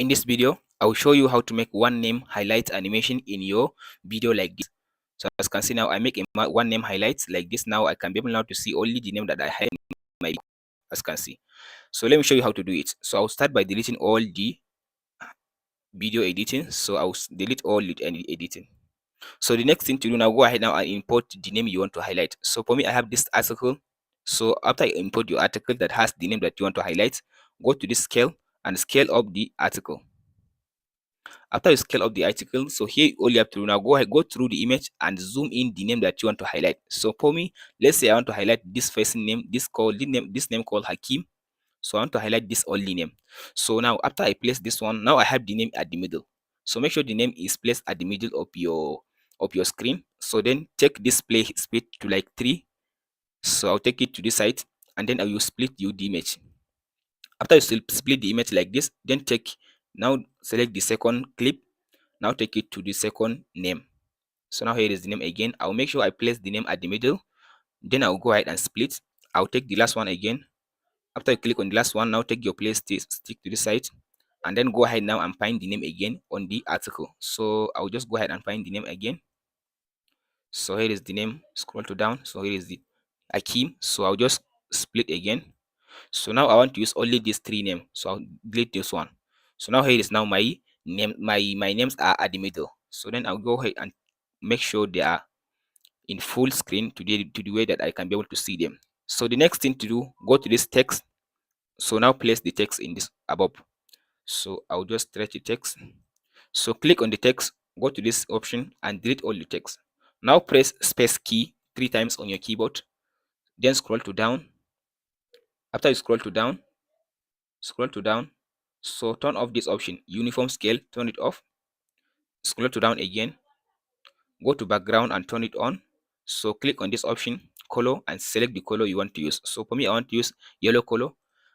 In this video, I will show you how to make one name highlight animation in your video like this. So as you can see now, I make one name highlights like this. Now I can be able now to see only the name that I highlight in my video, as you can see. So let me show you how to do it. So I'll start by deleting all the video editing. So I'll delete all the editing. So the next thing to do now, go ahead now and import the name you want to highlight. So for me, I have this article. So after you import your article that has the name that you want to highlight, go to this scale and scale up the article. After you scale up the article, so here all you have to do now, go ahead, go through the image and zoom in the name that you want to highlight. So for me, let's say I want to highlight this first name, this name called Hakim. So I want to highlight this only name. So now after I place this one, now I have the name at the middle. So make sure the name is placed at the middle of your screen. So then take this split to like 3. So I'll take it to this side and then I will split you the image. After you split the image like this, then now select the second clip. Now take it to the second name. So now here is the name again. I'll make sure I place the name at the middle. Then I'll go ahead and split. I'll take the last one again. After you click on the last one, now take your place stick to the side. And then go ahead now and find the name again on the article. So I'll just go ahead and find the name again. So here is the name. Scroll to down. So here is the Akim. So I'll just split again. So now I want to use only these 3 names. So I'll delete this one. So now here is now my name. My names are at the middle. So then I'll go ahead and make sure they are in full screen to the way that I can be able to see them. So the next thing to do, go to this text. So now place the text in this above. So I'll just stretch the text. So click on the text, go to this option and delete all the text. Now press space key 3 times on your keyboard. Then scroll to down. After you scroll to down, so turn off this option, uniform scale, turn it off. Scroll to down again, go to background and turn it on. So click on this option, color, and select the color you want to use. So for me, I want to use yellow color.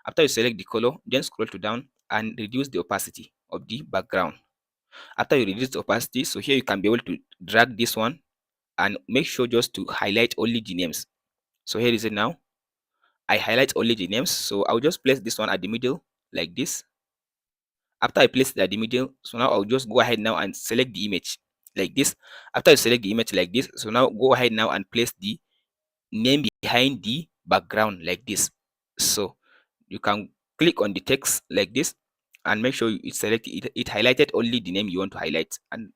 After you select the color, then scroll to down and reduce the opacity of the background. After you reduce the opacity, so here you can be able to drag this one and make sure just to highlight only the names. So here is it now. I highlight only the names. So I'll just place this one at the middle like this. After I place it at the middle, so now I'll just go ahead now and select the image like this. After you select the image like this, so now go ahead now and place the name behind the background like this. So you can click on the text like this and make sure it highlighted only the name you want to highlight. And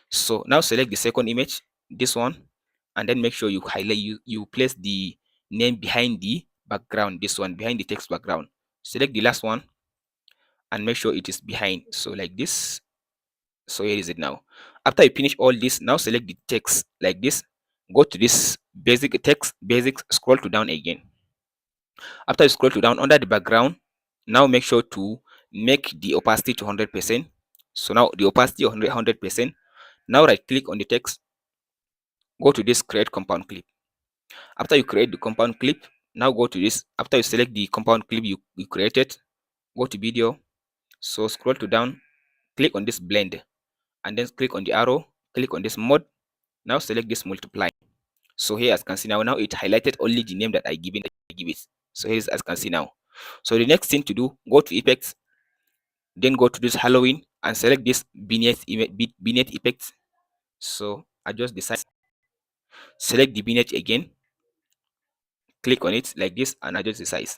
so now select the second image, this one, and then make sure you highlight you place the name behind the background, this one, behind the text background. Select the last one and make sure it is behind. So like this. So here is it now. After you finish all this, now select the text like this. Go to this basic text, basics, scroll to down again. After you scroll to down under the background, now make sure to make the opacity to 100%. So now the opacity 100%. Now right click on the text, go to this create compound clip. After you create the compound clip, now go to this. After you select the compound clip you created, go to video. So scroll to down, click on this blend, and then click on the arrow, click on this mode. Now select this multiply. So here as you can see now it highlighted only the name that I give it. So here is as you can see now. So the next thing to do, go to effects, then go to this Halloween and select this vignette effects. So adjust the size, select the vignette again, click on it like this and adjust the size.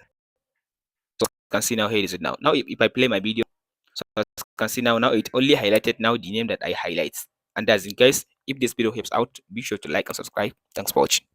So you can see now here is it now. Now if I play my video, so as you can see now it only highlighted now the name that I highlight. And as in guys, if this video helps out, be sure to like and subscribe. Thanks for watching.